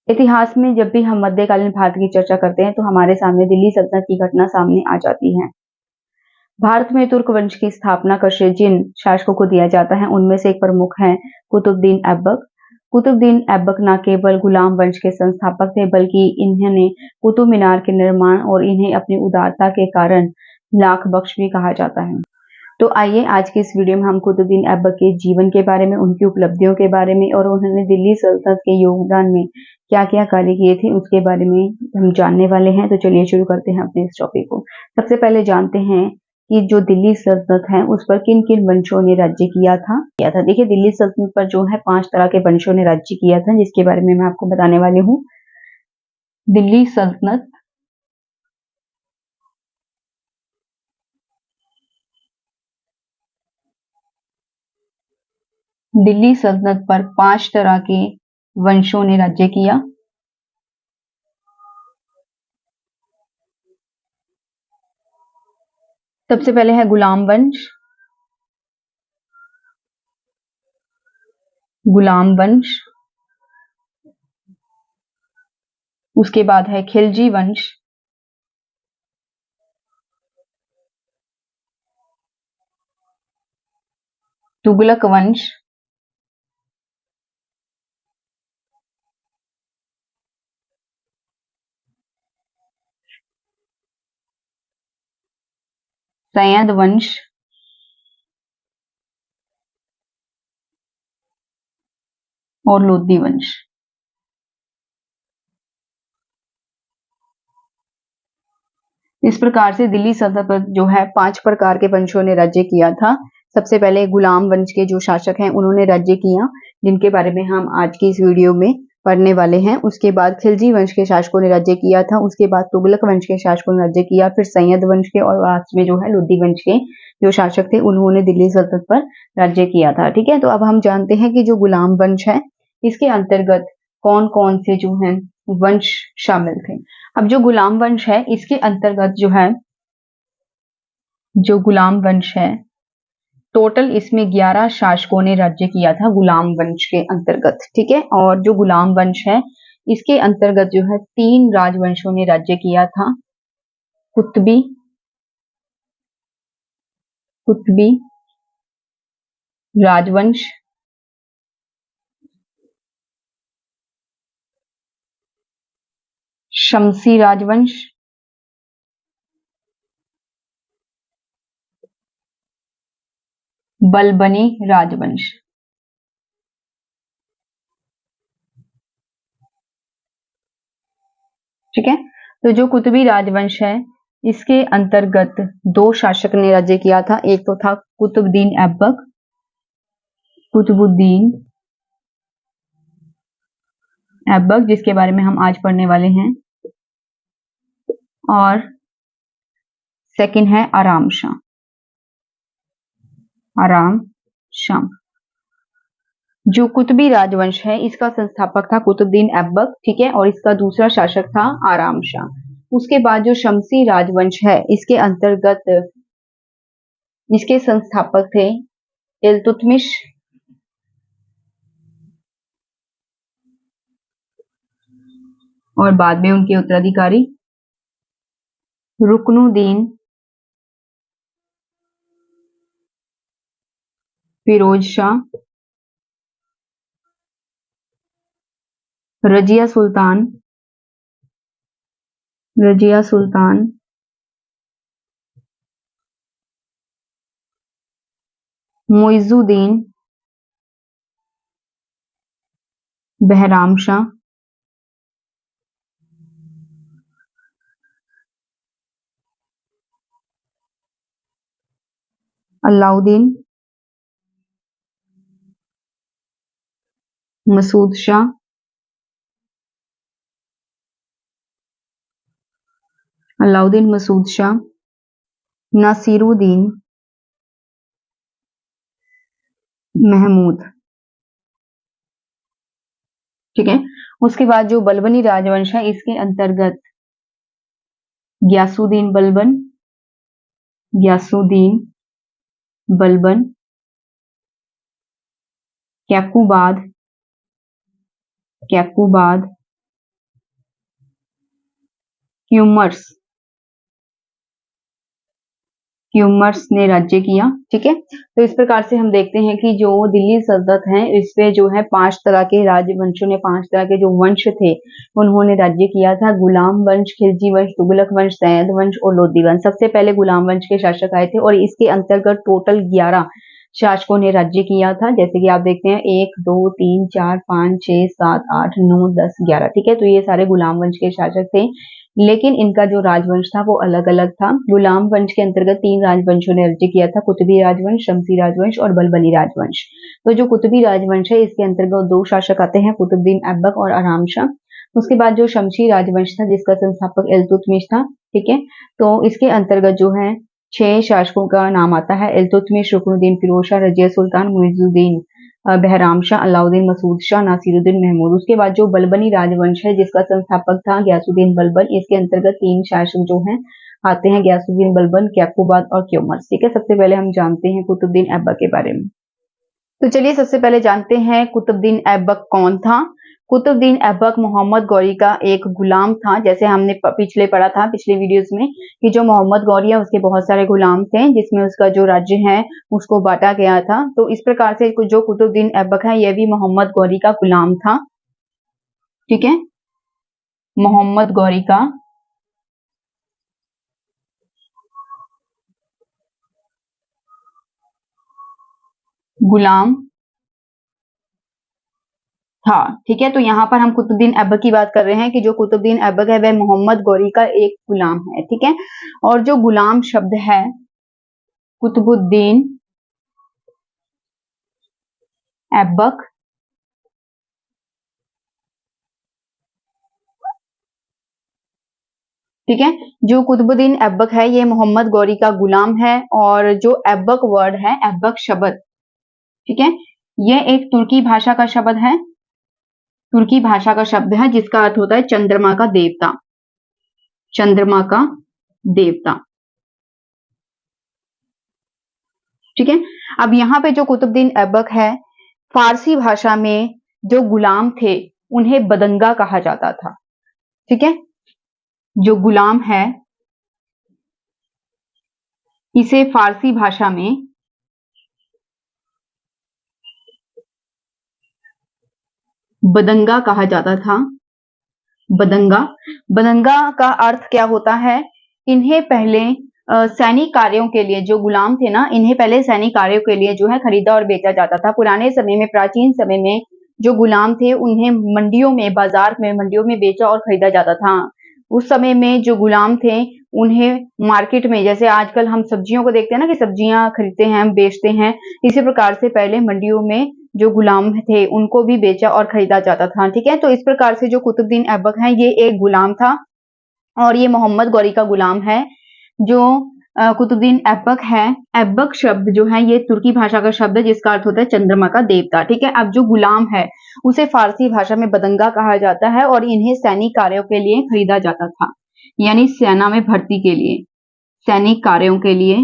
इतिहास में जब भी हम मध्यकालीन भारत की चर्चा करते हैं तो हमारे सामने दिल्ली सल्तनत की घटना सामने आ जाती है। भारत में तुर्क वंश की स्थापना का श्रेय जिन शासकों को दिया जाता है उनमें से एक प्रमुख है कुतुबुद्दीन ऐबक। कुतुबुद्दीन ऐबक न केवल गुलाम वंश के संस्थापक थे बल्कि इन्होंने कुतुब मीनार के निर्माण और इन्हें अपनी उदारता के कारण लाख बख्श भी कहा जाता है। तो आइए आज की इस वीडियो में हम कुतुबुद्दीन ऐबक के जीवन के बारे में, उनकी उपलब्धियों के बारे में और उन्होंने दिल्ली सल्तनत के योगदान में क्या क्या कार्य किए थे उसके बारे में हम जानने वाले हैं। तो चलिए शुरू करते हैं अपने इस टॉपिक को। सबसे पहले जानते हैं कि जो दिल्ली सल्तनत है उस पर किन किन वंशों ने राज्य किया था। देखिए, दिल्ली सल्तनत पर जो है 5 तरह के वंशों ने राज्य किया था, जिसके बारे में मैं आपको बताने वाली हूँ। दिल्ली सल्तनत पर 5 तरह के वंशों ने राज्य किया। सबसे पहले है गुलाम वंश। उसके बाद है खिलजी वंश। तुगलक वंश। सैयद वंश और लोधी वंश। इस प्रकार से दिल्ली सल्तनत पर जो है 5 प्रकार के वंशों ने राज्य किया था। सबसे पहले गुलाम वंश के जो शासक हैं उन्होंने राज्य किया, जिनके बारे में हम आज की इस वीडियो में पढ़ने वाले हैं। उसके बाद खिलजी वंश के शासकों ने राज्य किया था। उसके बाद तुगलक वंश के शासकों ने राज्य किया, फिर सैयद वंश के और लास्ट में जो है लोधी वंश के जो शासक थे उन्होंने दिल्ली सल्तनत पर राज्य किया था। ठीक है, तो अब हम जानते हैं कि जो गुलाम वंश है इसके अंतर्गत कौन कौन से जो है वंश शामिल थे। अब जो गुलाम वंश है इसके अंतर्गत जो है गुलाम वंश है, टोटल इसमें 11 शासकों ने राज्य किया था गुलाम वंश के अंतर्गत। ठीक है, और जो गुलाम वंश है इसके अंतर्गत जो है 3 राजवंशों ने राज्य किया था। कुतुबी राजवंश, शमसी राजवंश, बलबनी राजवंश। ठीक है, तो जो कुतुबी राजवंश है इसके अंतर्गत 2 शासक ने राज्य किया था। एक तो था कुतुबुद्दीन ऐबक, जिसके बारे में हम आज पढ़ने वाले हैं, और सेकंड है आराम शाह। जो कुतुबी राजवंश है इसका संस्थापक था कुतुबुद्दीन ऐबक। ठीक है, और इसका दूसरा शासक था आराम शाह। उसके बाद जो शमसी राजवंश है इसके अंतर्गत इसके संस्थापक थे इल्तुतमिश और बाद में उनके उत्तराधिकारी रुकनुद्दीन फिरोज शाह, रजिया सुल्तान, मुइजुद्दीन, बहराम शाह, अलाउद्दीन, मसूद शाह, नासिरुद्दीन महमूद। ठीक है, उसके बाद जो बलबनी राजवंश है इसके अंतर्गत ग्यासुद्दीन बलबन, कैकुबाद, क्यूमर्स ने राज्य किया। ठीक है, तो इस प्रकार से हम देखते हैं कि जो दिल्ली सल्तनत है इसपे जो है 5 तरह के राजवंशों ने, 5 तरह के जो वंश थे उन्होंने राज्य किया था। गुलाम वंश, खिलजी वंश, तुगलक वंश, सैयद वंश और लोधी वंश। सबसे पहले गुलाम वंश के शासक आए थे और इसके अंतर्गत टोटल 11 शासकों ने राज्य किया था। जैसे कि आप देखते हैं 1 2 3 4 5 6 7 8 9 10 11। ठीक है, तो ये सारे गुलाम वंश के शासक थे, लेकिन इनका जो राजवंश था वो अलग अलग था। गुलाम वंश के अंतर्गत 3 राजवंशों ने राज्य किया था, कुतुबी राजवंश, शमसी राजवंश और बलबली राजवंश। तो जो कुतुबी राजवंश है इसके अंतर्गत 2 शासक आते हैं, कुतुबुद्दीन ऐबक और आराम शाह। उसके बाद जो शमसी राजवंश था जिसका संस्थापक इल्तुतमिश था। ठीक है, तो इसके अंतर्गत जो है 6 शासकों का नाम आता है, इल्तुतमिश, रुकनुद्दीन फिरोज शाह, रजिया सुल्तान, मुइजुद्दीन, बहराम शाह, अलाउद्दीन, मसूद शाह, नासिरुद्दीन महमूद। उसके बाद जो बलबनी राजवंश है जिसका संस्थापक था गयासुद्दीन बलबन, इसके अंतर्गत 3 शासक जो हैं आते हैं, गयासुद्दीन बलबन, कैकुबाद और क्यूमर्स। ठीक है, सबसे पहले हम जानते हैं कुतुबुद्दीन ऐबक के बारे में। तो चलिए सबसे पहले जानते हैं कुतुबुद्दीन ऐबक कौन था। कुतुबुद्दीन ऐबक मोहम्मद गौरी का एक गुलाम था। जैसे हमने पिछले पढ़ा था, पिछले वीडियोस में, कि जो मोहम्मद गौरी है उसके बहुत सारे गुलाम थे जिसमें उसका जो राज्य है उसको बांटा गया था। तो इस प्रकार से जो कुतुबुद्दीन ऐबक है यह भी मोहम्मद गौरी का गुलाम था। ठीक है, मोहम्मद गौरी का गुलाम था। ठीक है, तो यहाँ पर हम कुतुबुद्दीन ऐबक की बात कर रहे हैं कि जो कुतुबुद्दीन ऐबक है वह मोहम्मद गौरी का एक गुलाम है। ठीक है, और जो गुलाम शब्द है कुतुबुद्दीन ऐबक, ठीक है, जो कुतुबुद्दीन ऐबक है ये मोहम्मद गौरी का गुलाम है। और जो ऐबक वर्ड है, ऐबक शब्द, ठीक है, ये एक तुर्की भाषा का शब्द है, तुर्की भाषा का शब्द है जिसका अर्थ होता है चंद्रमा का देवता, चंद्रमा का देवता। ठीक है, अब यहाँ पे जो कुतुबुद्दीन ऐबक है, फारसी भाषा में जो गुलाम थे उन्हें बदंगा कहा जाता था। ठीक है, जो गुलाम है इसे फारसी भाषा में बदंगा कहा जाता था। बदंगा, बदंगा का अर्थ क्या होता है, इन्हें पहले सैनिक कार्यों के लिए, जो गुलाम थे ना, इन्हें पहले सैनिक कार्यों के लिए जो है खरीदा और बेचा जाता था। पुराने समय में, प्राचीन समय में जो गुलाम थे उन्हें मंडियों में, बाजार में, मंडियों में बेचा और खरीदा जाता था। उस समय में जो गुलाम थे उन्हें मार्केट में, जैसे आजकल हम सब्जियों को देखते हैं ना कि सब्जियां खरीदते हैं, हम बेचते हैं, इसी प्रकार से पहले मंडियों में जो गुलाम थे उनको भी बेचा और खरीदा जाता था। ठीक है, तो इस प्रकार से जो कुतुबुद्दीन ऐबक है ये एक गुलाम था और ये मोहम्मद गौरी का गुलाम है। जो कुतुबुद्दीन ऐबक है, ऐबक शब्द जो है ये तुर्की भाषा का शब्द है जिसका अर्थ होता है चंद्रमा का देवता। ठीक है, अब जो गुलाम है उसे फारसी भाषा में बदंगा कहा जाता है और इन्हें सैनिक कार्यों के लिए खरीदा जाता था, यानी सेना में भर्ती के लिए, सैनिक कार्यों के लिए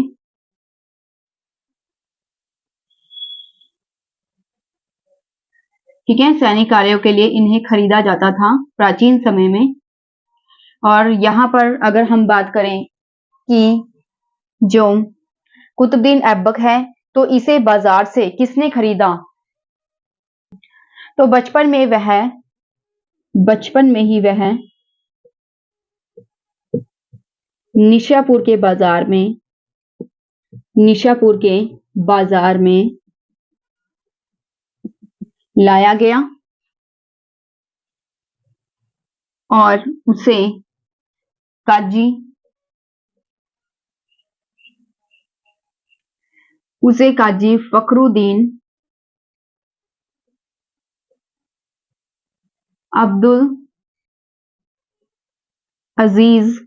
ठीक है, सैनिक कार्यों के लिए इन्हें खरीदा जाता था प्राचीन समय में। और यहाँ पर अगर हम बात करें कि जो कुतुबुद्दीन ऐबक है तो इसे बाजार से किसने खरीदा, तो बचपन में ही वह निशापुर के बाजार में लाया गया और उसे काजी फखरुद्दीन अब्दुल अजीज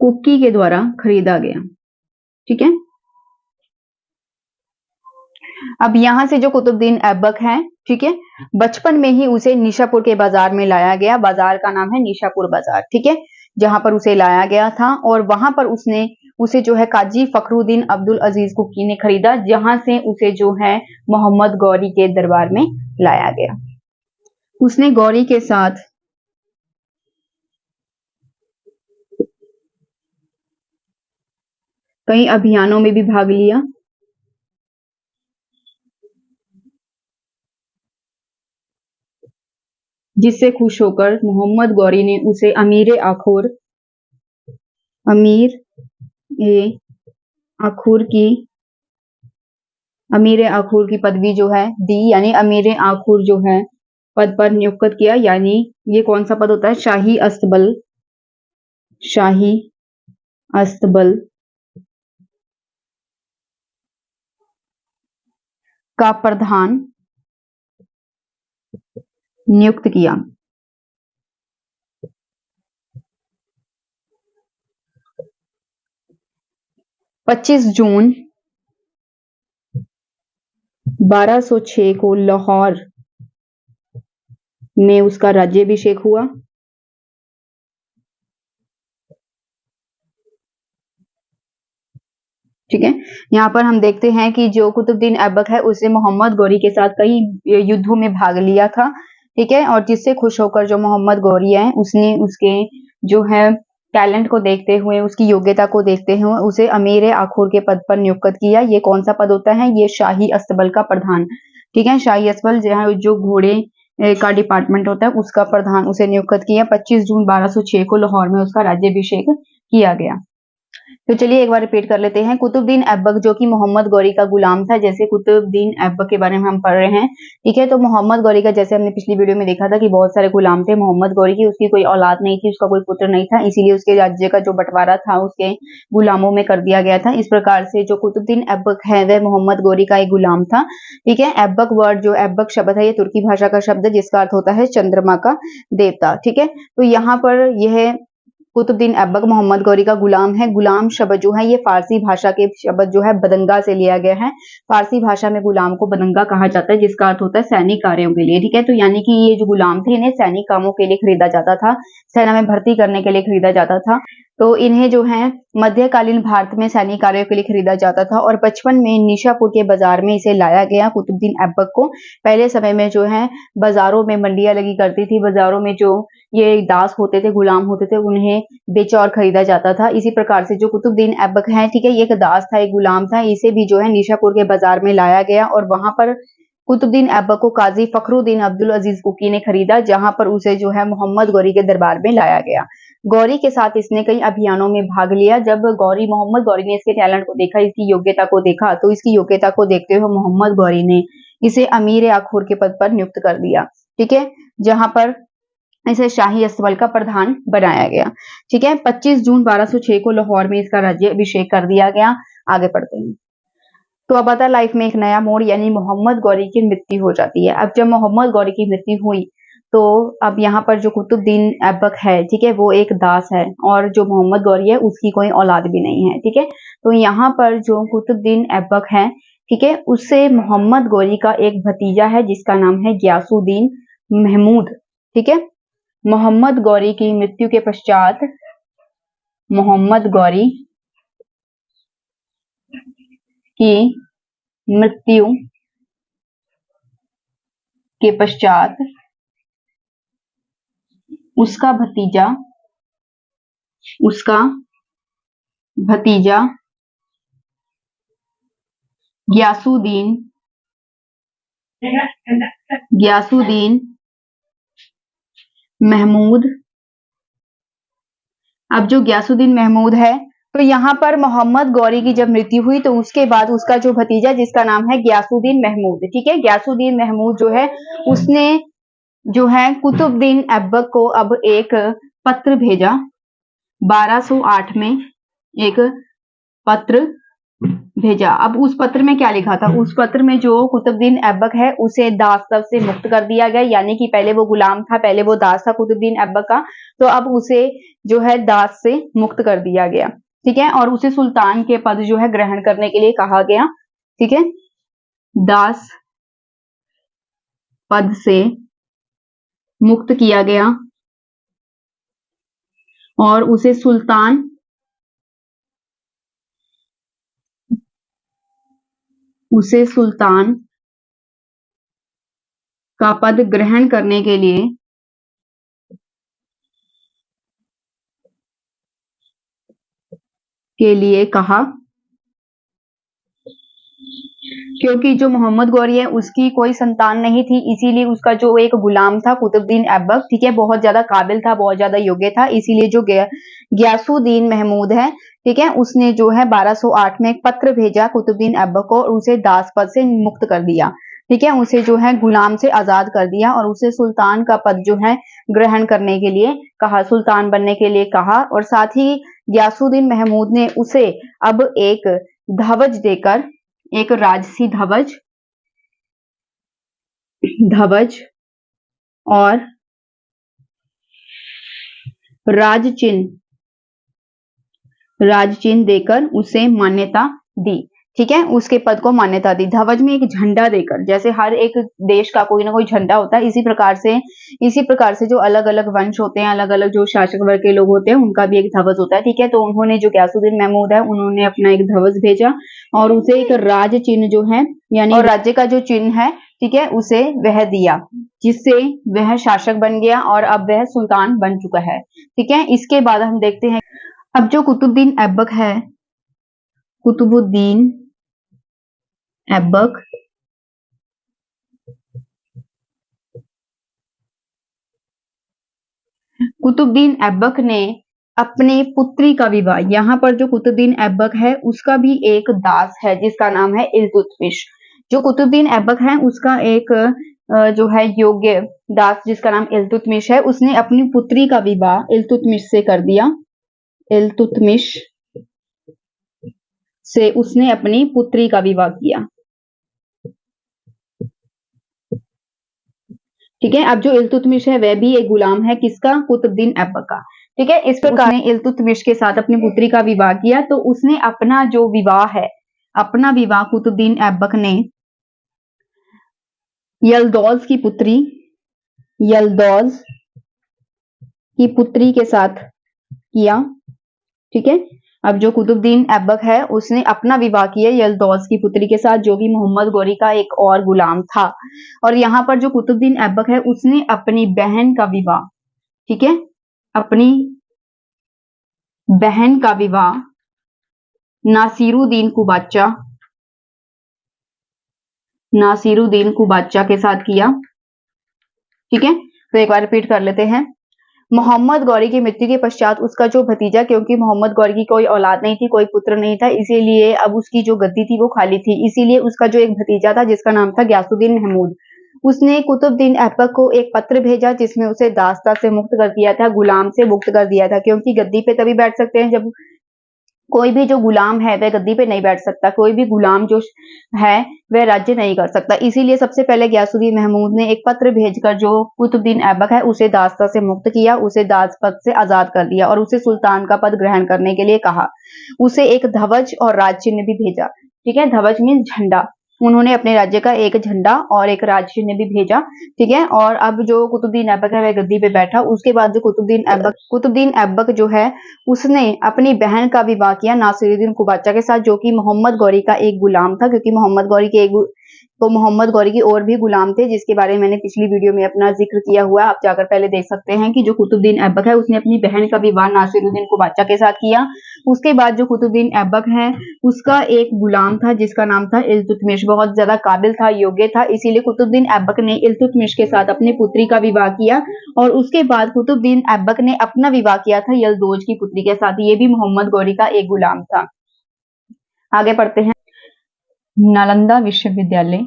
कुकी के द्वारा खरीदा गया। ठीक है, अब यहां से जो कुतुबुद्दीन ऐबक है, ठीक है, बचपन में ही उसे निशापुर के बाजार में लाया गया। बाजार का नाम है निशापुर बाजार। ठीक है, जहां पर उसे लाया गया था और वहां पर उसे जो है काजी फखरुद्दीन अब्दुल अजीज कुकी ने खरीदा, जहां से उसे जो है मोहम्मद गौरी के दरबार में लाया गया। उसने गौरी के साथ कई अभियानों में भी भाग लिया, जिससे खुश होकर मोहम्मद गौरी ने उसे अमीर ए आखूर की अमीर आखूर की पदवी जो है दी, यानी अमीर आखूर जो है पद पर नियुक्त किया। यानी ये कौन सा पद होता है? शाही अस्तबल का प्रधान नियुक्त किया। 25 जून 1206 को लाहौर में उसका राज्याभिषेक हुआ। ठीक है, यहाँ पर हम देखते हैं कि जो कुतुबुद्दीन ऐबक है उसे मोहम्मद गौरी के साथ कई युद्धों में भाग लिया था। ठीक है, और जिससे खुश होकर जो मोहम्मद गौरी है उसने उसके जो है टैलेंट को देखते हुए, उसकी योग्यता को देखते हुए उसे अमीर आखूर के पद पर नियुक्त किया। ये कौन सा पद होता है? ये शाही अस्तबल का प्रधान। ठीक है, शाही अस्तबल जो घोड़े का डिपार्टमेंट होता है उसका प्रधान उसे नियुक्त किया। 25 जून 1206 को लाहौर में उसका राज्याभिषेक किया गया। तो चलिए एक बार रिपीट कर लेते हैं। कुतुबुद्दीन ऐबक जो कि मोहम्मद गौरी का गुलाम था, जैसे कुतुबुद्दीन ऐबक के बारे में हम पढ़ रहे हैं। ठीक है, तो मोहम्मद गौरी का जैसे हमने पिछली वीडियो में देखा था कि बहुत सारे गुलाम थे मोहम्मद गौरी की, उसकी कोई औलाद नहीं थी, उसका कोई पुत्र नहीं था, इसीलिए उसके राज्य का जो बंटवारा था उसके गुलामों में कर दिया गया था। इस प्रकार से जो कुतुबुद्दीन ऐबक है वह मोहम्मद गौरी का एक गुलाम था। ठीक है, ऐबक वर्ड जो ऐबक शब्द है ये तुर्की भाषा का शब्द है जिसका अर्थ होता है चंद्रमा का देवता। ठीक है, तो यहाँ पर यह कुतुबुद्दीन ऐबक मोहम्मद गौरी का गुलाम है। गुलाम शब्द जो है ये फारसी भाषा के शब्द जो है बदंगा से लिया गया है। फारसी भाषा में गुलाम को बदंगा कहा जाता है जिसका अर्थ होता है सैनिक कार्यों के लिए। ठीक है, तो यानी कि ये जो गुलाम थे इन्हें सैनिक कामों के लिए खरीदा जाता था, सेना में भर्ती करने के लिए खरीदा जाता था। तो इन्हें जो है मध्यकालीन भारत में सैनिक कार्यों के लिए खरीदा जाता था और 55 में निशापुर के बाजार में इसे लाया गया कुतुबुद्दीन ऐबक को। पहले समय में जो है बाजारों में मंडियां लगी करती थी, बाजारों में जो ये दास होते थे, गुलाम होते थे, उन्हें बेचा और खरीदा जाता था। इसी प्रकार से जो कुतुबुद्दीन ऐबक है, ठीक है, ये एक दास था, एक गुलाम था, इसे भी जो है निशापुर के बाजार में लाया गया और वहां पर कुतुबुद्दीन ऐबक को काजी फखरुद्दीन अब्दुल अजीज कुकी ने खरीदा, जहां पर उसे जो है मोहम्मद गौरी के दरबार में लाया गया। गौरी के साथ इसने कई अभियानों में भाग लिया। जब मोहम्मद गौरी ने इसके टैलेंट को देखा, इसकी योग्यता को देखा, तो इसकी योग्यता को देखते हुए मोहम्मद गौरी ने इसे अमीर आखूर के पद पर नियुक्त कर दिया। ठीक है, जहां पर इसे शाही अस्तबल का प्रधान बनाया गया। ठीक है, 25 जून 1206 को लाहौर में इसका राज्याभिषेक कर दिया गया। आगे पढ़ते हैं। तो अब आता है लाइफ में एक नया मोड़, यानी मोहम्मद गौरी की मृत्यु हो जाती है। अब जब मोहम्मद गौरी की मृत्यु हुई तो अब यहाँ पर जो कुतुबुद्दीन ऐबक है, ठीक है, वो एक दास है और जो मोहम्मद गौरी है उसकी कोई औलाद भी नहीं है। ठीक है, तो यहाँ पर जो कुतुबुद्दीन ऐबक है, ठीक है, उससे मोहम्मद गौरी का एक भतीजा है जिसका नाम है गयासुद्दीन महमूद। ठीक है, मोहम्मद गौरी की मृत्यु के पश्चात मोहम्मद गौरी की मृत्यु के पश्चात उसका भतीजा गयासुद्दीन महमूद। अब जो गयासुद्दीन महमूद है, तो यहाँ पर मोहम्मद गौरी की जब मृत्यु हुई तो उसके बाद उसका जो भतीजा जिसका नाम है गयासुद्दीन महमूद, ठीक है, गयासुद्दीन महमूद जो है उसने जो है कुतुबुद्दीन ऐबक को अब एक पत्र भेजा। 1208 में एक पत्र भेजा। अब उस पत्र में क्या लिखा था? उस पत्र में जो कुतुबुद्दीन ऐबक है उसे दासत्व से मुक्त कर दिया गया, यानी कि पहले वो गुलाम था, पहले वो दास था कुतुबुद्दीन ऐबक का, तो अब उसे जो है दास से मुक्त कर दिया गया। ठीक है, और उसे सुल्तान के पद जो है ग्रहण करने के लिए कहा गया। ठीक है, दास पद से मुक्त किया गया और उसे सुल्तान का पद ग्रहण करने के लिए कहा क्योंकि जो मोहम्मद गौरी है उसकी कोई संतान नहीं थी, इसीलिए उसका जो एक गुलाम था कुतुबुद्दीन ऐबक, ठीक है, बहुत ज्यादा काबिल था, बहुत ज्यादा योग्य था, इसीलिए जो गयासुद्दीन महमूद है, ठीक है, उसने जो है 1208 में एक पत्र भेजा कुतुबुद्दीन ऐबक को और उसे दास पद से मुक्त कर दिया, ठीक है, उसे जो है गुलाम से आजाद कर दिया और उसे सुल्तान का पद जो है ग्रहण करने के लिए कहा, सुल्तान बनने के लिए कहा। और साथ ही गयासुद्दीन महमूद ने उसे अब एक धवज देकर, एक राजसी धवज और राज चिन्ह देकर उसे मान्यता दी, ठीक है, उसके पद को मान्यता दी। ध्वज में एक झंडा देकर, जैसे हर एक देश का कोई ना कोई झंडा होता है, इसी प्रकार से जो अलग अलग वंश होते हैं, अलग अलग जो शासक वर्ग के लोग होते हैं, उनका भी एक ध्वज होता है, ठीक है। तो उन्होंने, जो गयासुद्दीन महमूद है, उन्होंने अपना एक ध्वज भेजा और उसे एक राज चिन्ह जो है, यानी और राज्य का जो चिन्ह है, ठीक है, उसे वह दिया, जिससे वह शासक बन गया और अब वह सुल्तान बन चुका है, ठीक है। इसके बाद हम देखते हैं, अब जो कुतुबुद्दीन ऐबक है, कुतुबुद्दीन ऐबक ने अपनी पुत्री का विवाह, यहाँ पर जो कुतुबुद्दीन ऐबक है उसका भी एक दास है जिसका नाम है इल्तुतमिश। जो कुतुबुद्दीन ऐबक है उसका एक जो है योग्य दास जिसका नाम इल्तुतमिश है, उसने अपनी पुत्री का विवाह इल्तुतमिश से कर दिया। इल्तुतमिश से उसने अपनी पुत्री का विवाह किया, ठीक है। अब जो इल्तुतमिश है वह भी एक गुलाम है, किसका? कुतुबुद्दीन ऐबक का, ठीक है। इस प्रकार उसने इल्तुतमिश के साथ अपनी पुत्री का विवाह किया, तो उसने अपना जो विवाह है, अपना विवाह कुतुबुद्दीन ऐबक ने यल्दौज की पुत्री के साथ किया, ठीक है। अब जो कुतुबुद्दीन ऐबक है उसने अपना विवाह किया यल्दौज की पुत्री के साथ, जो कि मोहम्मद गौरी का एक और गुलाम था। और यहाँ पर जो कुतुबुद्दीन ऐबक है उसने अपनी बहन का विवाह, ठीक है, अपनी बहन का विवाह नासिरुद्दीन कुबाचा के साथ किया, ठीक है। तो एक बार रिपीट कर लेते हैं। मोहम्मद गौरी की मृत्यु के पश्चात उसका जो भतीजा, क्योंकि मोहम्मद गौरी की कोई औलाद नहीं थी, कोई पुत्र नहीं था, इसीलिए अब उसकी जो गद्दी थी वो खाली थी, इसीलिए उसका जो एक भतीजा था जिसका नाम था गयासुद्दीन महमूद, उसने कुतुबुद्दीन ऐबक को एक पत्र भेजा जिसमें उसे दासता से मुक्त कर दिया था, गुलाम से मुक्त कर दिया था, क्योंकि गद्दी पे तभी बैठ सकते हैं जब कोई भी जो गुलाम है वह गद्दी पे नहीं बैठ सकता, कोई भी गुलाम जो है वह राज्य नहीं कर सकता। इसीलिए सबसे पहले गयासुद्दीन महमूद ने एक पत्र भेजकर जो कुतुबुद्दीन ऐबक है उसे दासता से मुक्त किया, उसे दास पद से आजाद कर दिया और उसे सुल्तान का पद ग्रहण करने के लिए कहा। उसे एक ध्वज और राज चिन्ह भी भेजा, ठीक है, ध्वज मीन झंडा, उन्होंने अपने राज्य का एक झंडा और एक राज चिन्ह भी भेजा, ठीक है। और अब जो कुतुबुद्दीन ऐबक है वह गद्दी पे बैठा। उसके बाद जो कुतुबुद्दीन ऐबक जो है उसने अपनी बहन का विवाह किया नासिरुद्दीन कुबाचा के साथ, जो कि मोहम्मद गौरी का एक गुलाम था, क्योंकि मोहम्मद गौरी के और भी गुलाम थे जिसके बारे में मैंने पिछली वीडियो में अपना जिक्र किया हुआ है, आप जाकर पहले देख सकते हैं कि जो कुतुबुद्दीन ऐबक है उसने अपनी बहन का विवाह नासिरुद्दीन कुबाचा के साथ किया। उसके बाद जो कुतुबुद्दीन ऐबक है उसका एक गुलाम था जिसका नाम था इल्तुतमिश, बहुत ज्यादा काबिल था, योग्य था, इसीलिए कुतुबुद्दीन ऐबक ने इल्तुतमिश के साथ अपनी पुत्री का विवाह किया। और उसके बाद कुतुबुद्दीन ऐबक ने अपना विवाह किया था यल्दौज की पुत्री के साथ, ये भी मोहम्मद गौरी का एक गुलाम था। आगे पढ़ते हैं। नालंदा विश्वविद्यालय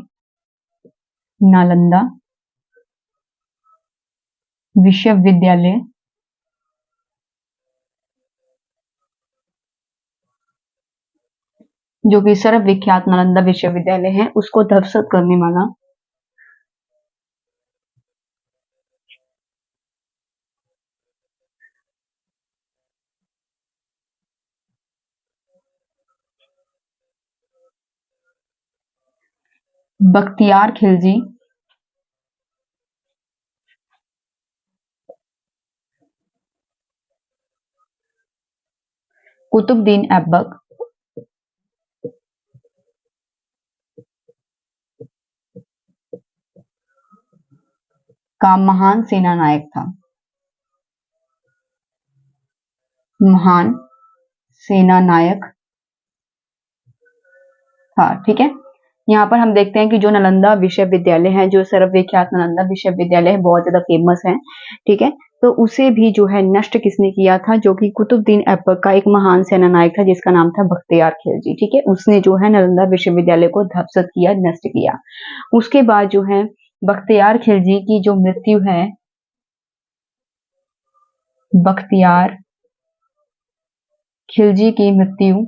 जो कि सर्वविख्यात नालंदा विश्वविद्यालय है, उसको ध्वस्त करने वाला बख्तियार खिलजी कुतुबुद्दीन ऐबक का महान सेनानायक था, महान सेनानायक था, ठीक है। यहाँ पर हम देखते हैं कि जो नालंदा विश्वविद्यालय है, जो सर्वविख्यात नालंदा विश्वविद्यालय है, बहुत ज्यादा फेमस है, ठीक है। तो उसे भी जो है नष्ट किसने किया था, जो कि कुतुबुद्दीन ऐबक का एक महान सेनानायक था जिसका नाम था बख्तियार खिलजी, ठीक है। उसने जो है नालंदा विश्वविद्यालय को ध्वस्त किया, नष्ट किया। उसके बाद जो है बख्तियार खिलजी की जो मृत्यु है, बख्तियार खिलजी की मृत्यु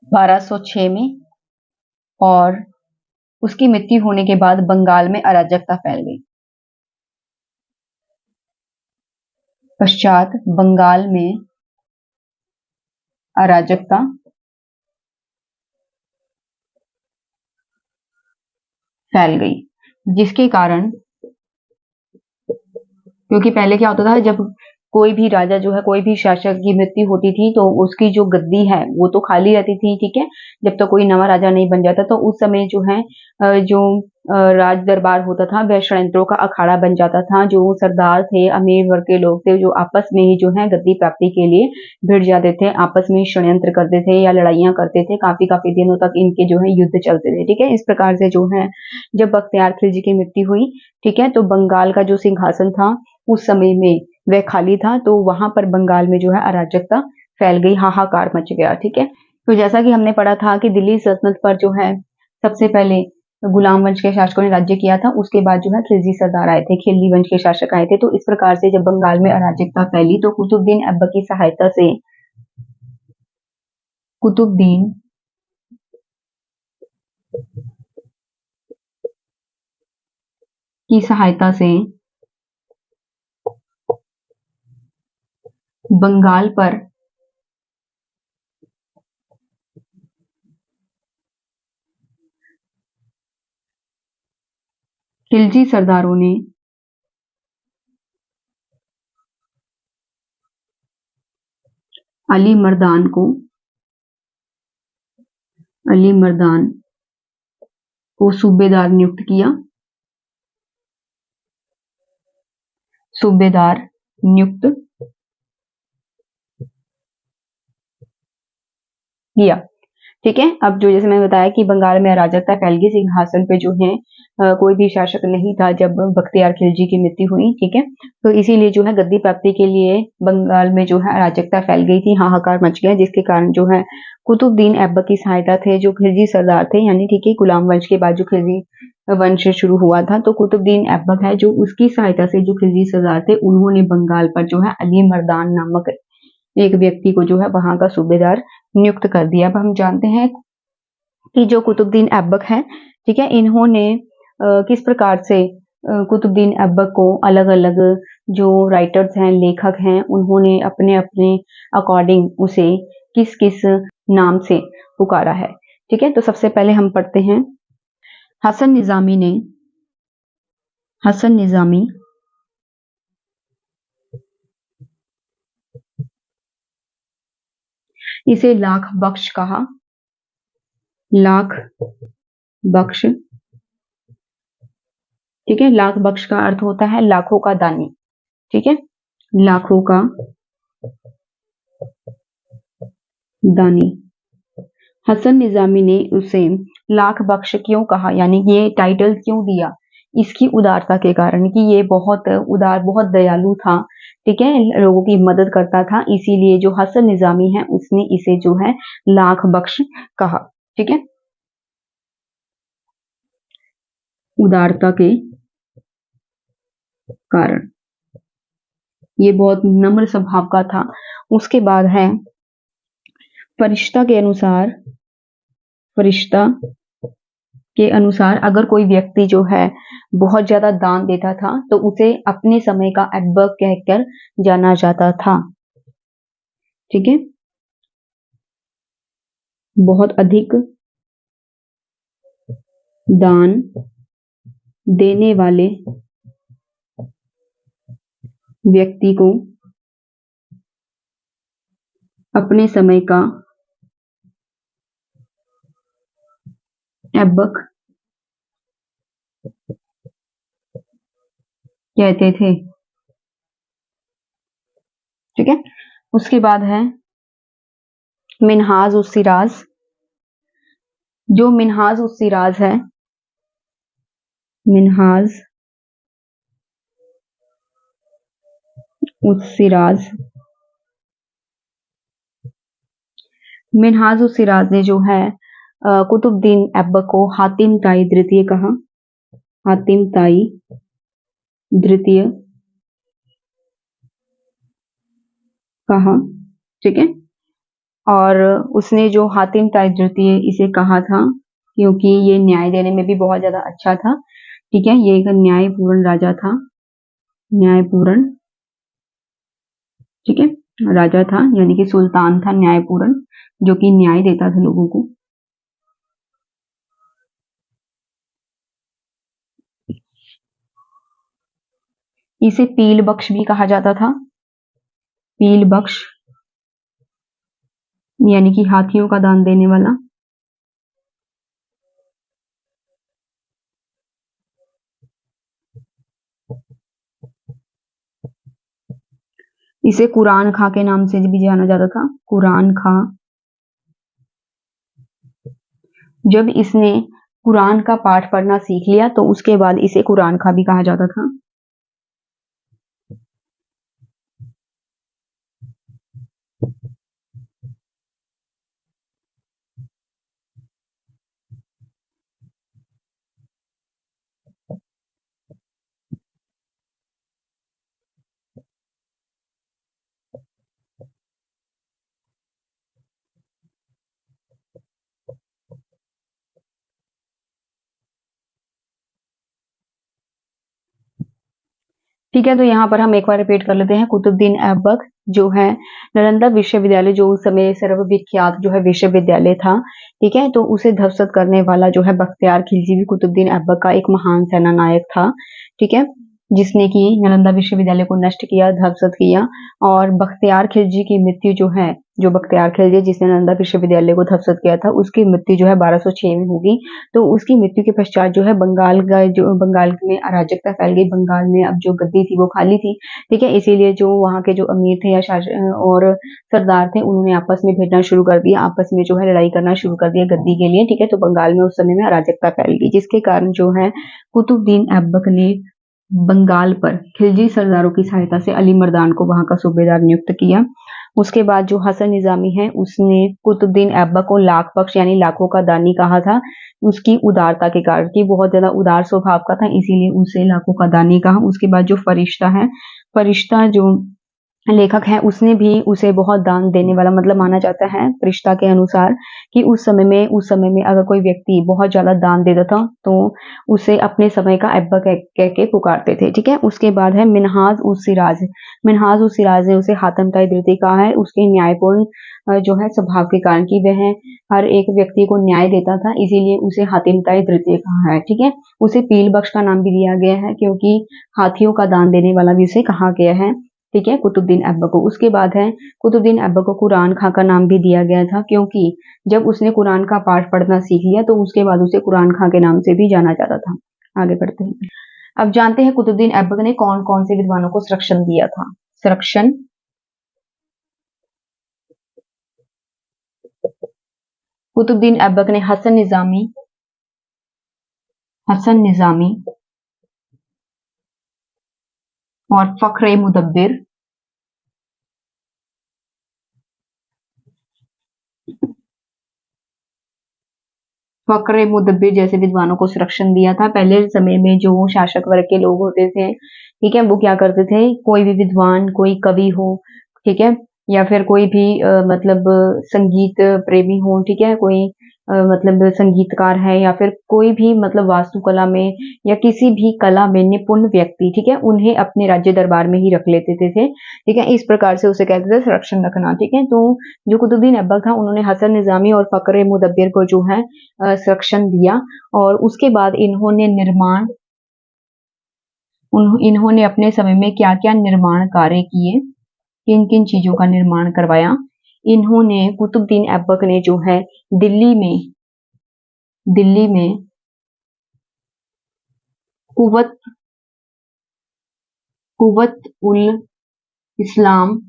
1206 में, और उसकी मृत्यु होने के बाद बंगाल में अराजकता फैल गई। पश्चात बंगाल में अराजकता फैल गई, जिसके कारण, क्योंकि पहले क्या होता था, जब कोई भी राजा जो है, कोई भी शासक की मृत्यु होती थी तो उसकी जो गद्दी है वो तो खाली रहती थी, ठीक है, जब तक कोई नवा राजा नहीं बन जाता। तो उस समय जो है जो राज दरबार होता था वह षड्यंत्रों का अखाड़ा बन जाता था। जो सरदार थे, अमीर वर्ग के लोग थे, जो आपस में ही जो है गद्दी प्राप्ति के लिए भिड़ जाते थे, आपस में षड्यंत्र करते थे या लड़ाइयां करते थे, काफी काफी दिनों तक इनके जो है युद्ध चलते थे, ठीक है। इस प्रकार से जो है जब बख्तियार खिलजी की मृत्यु हुई, ठीक है, तो बंगाल का जो सिंहासन था उस समय में वह खाली था, तो वहां पर बंगाल में जो है अराजकता फैल गई, हाहाकार मच गया, ठीक है। तो जैसा कि हमने पढ़ा था कि दिल्ली सल्तनत पर जो है सबसे पहले गुलाम वंश के शासकों ने राज्य किया था, उसके बाद जो है खिलजी सरदार आए थे, खिलजी वंश के शासक आए थे। तो इस प्रकार से जब बंगाल में अराजकता फैली तो कुतुबुद्दीन की सहायता से बंगाल पर खिलजी सरदारों ने अली मर्दान को सूबेदार नियुक्त किया, सूबेदार नियुक्त किया, ठीक है। अब जो जैसे मैंने बताया कि बंगाल में अराजकता फैल गई, सिंहासन पे जो है कोई भी शासक नहीं था जब बख्तियार खिलजी की मृत्यु हुई, ठीक है। तो इसीलिए जो है गद्दी प्राप्ति के लिए बंगाल में जो है अराजकता फैल गई थी, हाहाकार मच गया, जिसके कारण जो है कुतुबुद्दीन ऐबक की सहायता थे जो खिलजी सरदार थे, यानी ठीक है गुलाम वंश के बाद जो खिलजी वंश शुरू हुआ था, तो कुतुबुद्दीन ऐबक है जो उसकी सहायता से जो खिलजी सरदार थे उन्होंने बंगाल पर जो है अली मर्दान नामक एक व्यक्ति को जो है वहां का सूबेदार नियुक्त कर दिया। अब हम जानते हैं कि जो कुतुबुद्दीन ऐबक है, ठीक है, इन्होंने किस प्रकार से कुतुबुद्दीन ऐबक को अलग अलग जो राइटर्स हैं, लेखक हैं, उन्होंने अपने अपने अकॉर्डिंग उसे किस किस नाम से पुकारा है, ठीक है। तो सबसे पहले हम पढ़ते हैं, हसन निजामी इसे लाख बख्श कहा, लाख बख्श, ठीक है। लाख बख्श का अर्थ होता है लाखों का दानी, ठीक है, लाखों का दानी। हसन निजामी ने उसे लाख बख्श क्यों कहा, यानी ये टाइटल क्यों दिया, इसकी उदारता के कारण, कि ये बहुत उदार, बहुत दयालु था, ठीक है, लोगों की मदद करता था, इसीलिए जो हसन निजामी है उसने इसे जो है लाख बख्श कहा, ठीक है, उदारता के कारण। ये बहुत नम्र स्वभाव का था। उसके बाद है फरिश्ता के अनुसार अगर कोई व्यक्ति जो है बहुत ज्यादा दान देता था तो उसे अपने समय का ऐबक कहकर जाना जाता था, ठीक है, बहुत अधिक दान देने वाले व्यक्ति को अपने समय का ऐबक कहते थे, ठीक है। उसके बाद है मिन्हाज उस सिराज। जो मिन्हाज उस सिराज है, मिन्हाज उस सिराज, मिन्हाज उस सिराज ने जो है कुतुबुद्दीन ऐबक को हातिम ताई द्वितीय कहा, हातिम ताई द्वितीय कहा, ठीक है। और उसने जो हातिम ताई द्वितीय इसे कहा था क्योंकि ये न्याय देने में भी बहुत ज्यादा अच्छा था, ठीक है। ये एक न्यायपूर्ण राजा था, न्यायपूर्ण, ठीक है, राजा था, यानी कि सुल्तान था न्यायपूर्ण, जो कि न्याय देता था लोगों को। इसे पील बख्श भी कहा जाता था, पील बख्श यानी कि हाथियों का दान देने वाला। इसे कुरान खां के नाम से भी जाना जाता था, कुरान खां। जब इसने कुरान का पाठ पढ़ना सीख लिया तो उसके बाद इसे कुरान खां भी कहा जाता था। ठीक है, तो यहाँ पर हम एक बार रिपीट कर लेते हैं। कुतुबुद्दीन ऐबक जो है नालंदा विश्वविद्यालय, जो उस समय सर्वविख्यात जो है विश्वविद्यालय था, ठीक है, तो उसे ध्वस्त करने वाला जो है बख्तियार खिलजी भी कुतुबुद्दीन ऐबक का एक महान सेना नायक था, ठीक है, जिसने कि नालंदा विश्वविद्यालय को नष्ट किया, ध्वस्त किया। और बख्तियार खिलजी की मृत्यु जो है, जो बख्तियार खिलजी जिसने नालंदा विश्वविद्यालय को ध्वस्त किया था, उसकी मृत्यु जो है 1206 में होगी। तो उसकी मृत्यु के पश्चात जो है बंगाल में अराजकता फैल गई। बंगाल में अब जो गद्दी थी वो खाली थी, ठीक है, इसीलिए जो वहाँ के जो अमीर थे या शासक और सरदार थे, उन्होंने आपस में भिड़ना शुरू कर दिया, आपस में जो है लड़ाई करना शुरू कर दिया गद्दी के लिए, ठीक है। तो बंगाल में उस समय में अराजकता फैल गई, जिसके कारण जो है कुतुबुद्दीन ऐबक ने बंगाल पर खिलजी सरदारों की सहायता से अली मर्दान को वहां का सूबेदार नियुक्त किया। उसके बाद जो हसन निजामी है, उसने कुतुबुद्दीन ऐबक को लाख बख्श यानी लाखों का दानी कहा था, उसकी उदारता के कारण, कि बहुत ज्यादा उदार स्वभाव का था, इसीलिए उसे लाखों का दानी कहा। उसके बाद जो फरिश्ता है, फरिश्ता जो लेखक है, उसने भी उसे बहुत दान देने वाला मतलब माना जाता है फरिश्ता के अनुसार, कि उस समय में अगर कोई व्यक्ति बहुत ज्यादा दान देता था तो उसे अपने समय का ऐब्बा कह के पुकारते थे, ठीक है। उसके बाद है मिन्हाज उस सिराज, मिन्हाज उस सिराज ने उसे हातम ताई द्वितीय कहा है, उसके न्यायपूर्ण जो है स्वभाव के कारण, कि वह हर एक व्यक्ति को न्याय देता था, इसीलिए उसे हातिम ताई द्वितीय कहा है, ठीक है। उसे पील बख्श का नाम भी दिया गया है क्योंकि हाथियों का दान देने वाला भी उसे कहा गया है, ठीक है, कुतुबुद्दीन ऐबक को। उसके बाद है कुतुबुद्दीन ऐबक को कुरान खां का नाम भी दिया गया था क्योंकि जब उसने कुरान का पाठ पढ़ना सीख लिया तो उसके बाद उसे कुरान खां के नाम से भी जाना जाता था। आगे बढ़ते हैं। अब जानते हैं कुतुबुद्दीन ऐबक ने कौन कौन से विद्वानों को संरक्षण दिया था। संरक्षण, कुतुबुद्दीन ऐबक ने हसन निजामी और फखरे मुदब्बिर, फखरे मुदब्बिर जैसे विद्वानों को संरक्षण दिया था। पहले समय में जो शासक वर्ग के लोग होते थे, ठीक है, वो क्या करते थे, कोई भी विद्वान, कोई कवि हो, ठीक है, या फिर कोई भी मतलब संगीत प्रेमी हो, ठीक है, कोई मतलब संगीतकार है या फिर कोई भी मतलब वास्तुकला में या किसी भी कला में निपुण व्यक्ति, ठीक है, उन्हें अपने राज्य दरबार में ही रख लेते थे, ठीक है। इस प्रकार से उसे कहते थे संरक्षण रखना, ठीक है। तो जो कुतुबुद्दीन ऐबक था, उन्होंने हसन निजामी और फखरे मुदब्बिर को जो है संरक्षण दिया। और उसके बाद इन्होंने अपने समय में क्या क्या निर्माण कार्य किए, किन किन चीजों का निर्माण करवाया। इन्होंने, कुतुबुद्दीन ऐबक ने जो है दिल्ली में कुवत कुवत उल इस्लाम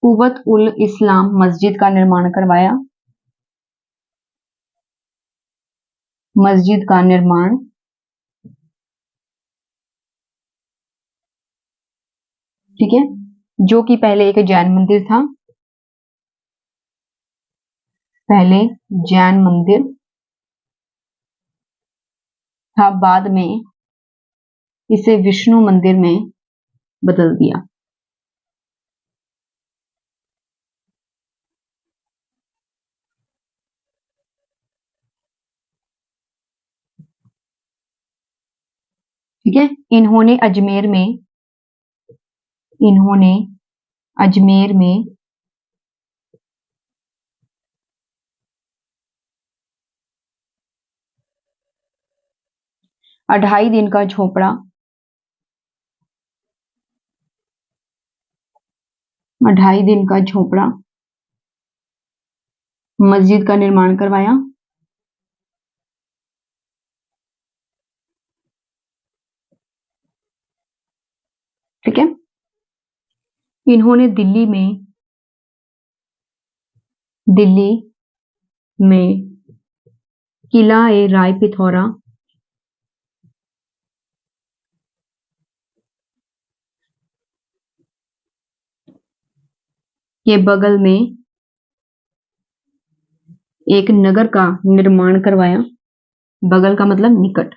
कुव्वत उल इस्लाम मस्जिद का निर्माण करवाया? मस्जिद का निर्माण ठीक है, जो कि पहले एक जैन मंदिर था, पहले जैन मंदिर था, बाद में इसे विष्णु मंदिर में बदल दिया। ठीक है, इन्होंने अजमेर में 2.5 दिन का झोपड़ा मस्जिद का निर्माण करवाया। ठीक है, इन्होंने दिल्ली में किला ए राय पिथौरा के बगल में एक नगर का निर्माण करवाया। बगल का मतलब निकट।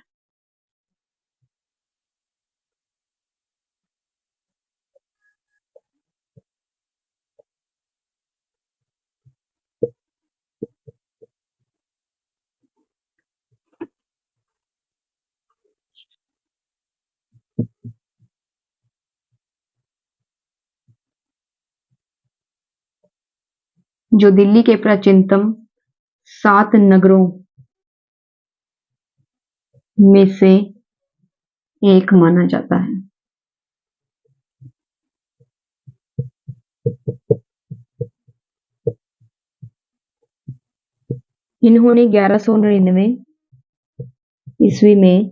जो दिल्ली के प्राचीनतम 7 नगरों में से एक माना जाता है। इन्होंने 1199 ईस्वी में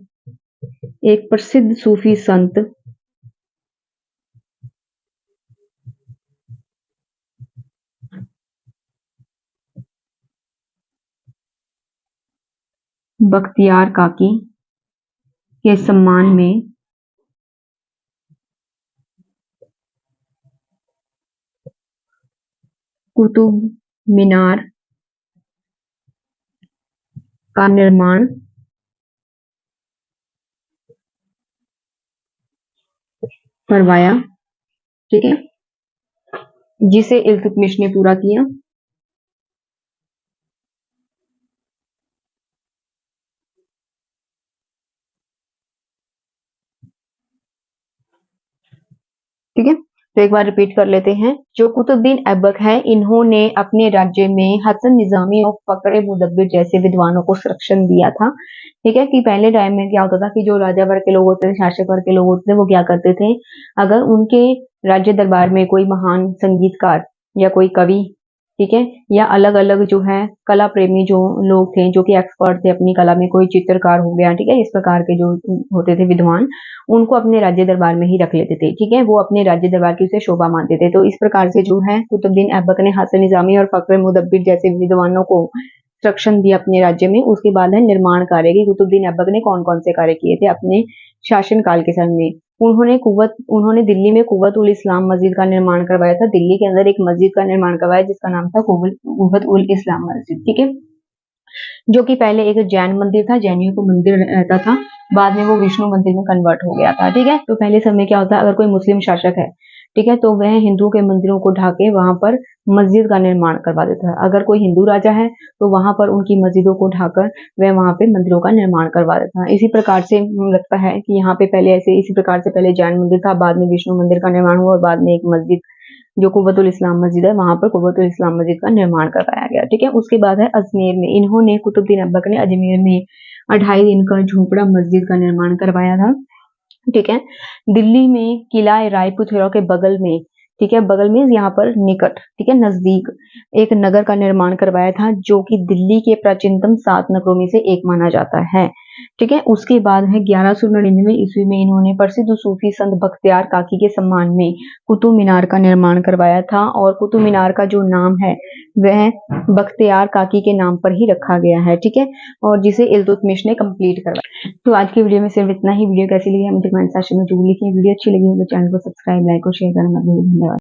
एक प्रसिद्ध सूफी संत बख्तियार काकी के सम्मान में कुतुब मीनार का निर्माण करवाया। ठीक है, जिसे इल्तुतमिश ने पूरा किया। ठीक है, तो एक बार रिपीट कर लेते हैं। जो कुतुबुद्दीन ऐबक है, इन्होंने अपने राज्य में हसन निजामी और फकरे मुदब्बिर जैसे विद्वानों को संरक्षण दिया था। ठीक है, कि पहले टाइम में क्या होता था कि जो राजा वर्ग के लोग होते थे, शासक वर्ग के लोग होते थे, वो क्या करते थे, अगर उनके राज्य दरबार में कोई महान संगीतकार या कोई कवि, ठीक है, या अलग अलग जो है कला प्रेमी जो लोग थे, जो कि एक्सपर्ट थे अपनी कला में, कोई चित्रकार हो गया, ठीक है, इस प्रकार के जो होते थे विद्वान, उनको अपने राज्य दरबार में ही रख लेते थे। ठीक है, वो अपने राज्य दरबार की उसे शोभा मानते थे। तो इस प्रकार से जो है कुतुबुद्दीन ऐबक ने हसन निजामी और फखर मुदब्बिर जैसे विद्वानों को संरक्षण दिया अपने राज्य में। उसके बाद है निर्माण कार्य की कुतुबुद्दीन ऐबक ने कौन कौन से कार्य किए थे अपने शासन काल के समय में। उन्होंने दिल्ली में कुव्वत उल इस्लाम मस्जिद का निर्माण करवाया था। दिल्ली के अंदर एक मस्जिद का निर्माण करवाया जिसका नाम था कुव्वत उल इस्लाम मस्जिद। ठीक है, जो कि पहले एक जैन मंदिर था, जैनियों को मंदिर रहता था, बाद में वो विष्णु मंदिर में कन्वर्ट हो गया था। ठीक है, तो पहले समय क्या होता है, अगर कोई मुस्लिम शासक है, ठीक है, तो वह हिंदुओं के मंदिरों को ढाके वहां पर मस्जिद का निर्माण करवा देता है। अगर कोई हिंदू राजा है तो वहां पर उनकी मस्जिदों को ढाकर वह वहां पे मंदिरों का निर्माण करवा देता है। इसी प्रकार से लगता है कि यहाँ पे पहले ऐसे इसी प्रकार से पहले जैन मंदिर था, बाद में विष्णु मंदिर का निर्माण हुआ और बाद में एक मस्जिद जो कुव्वतुल इस्लाम मस्जिद है, वहां पर कुव्वतुल इस्लाम मस्जिद का निर्माण करवाया गया। ठीक है, उसके बाद है अजमेर में। इन्होंने कुतुबुद्दीन ऐबक ने अजमेर में 2.5 दिन का झोपड़ा मस्जिद का निर्माण करवाया था। ठीक है, दिल्ली में किला राय पिथौरा के बगल में, ठीक है, बगल में यहाँ पर निकट, ठीक है, नजदीक एक नगर का निर्माण करवाया था जो कि दिल्ली के प्राचीनतम 7 नगरों में से एक माना जाता है। ठीक है। उसके बाद है 1199 ईस्वी में इन्होंने प्रसिद्ध सूफी संत बख्तियार काकी के सम्मान में कुतुब मीनार का निर्माण करवाया था, और कुतुब मीनार का जो नाम है वह बख्तियार काकी के नाम पर ही रखा गया है, ठीक है, और जिसे इल्तुतमिश ने कंप्लीट करवाया। तो आज की वीडियो में सिर्फ इतना ही। वीडियो कैसी लगी है मुझे कमेंट सेक्शन में जरूर लिखिए। वीडियो अच्छी लगी हो तो चैनल को सब्सक्राइब, लाइक और शेयर करना मत भूलिए। धन्यवाद।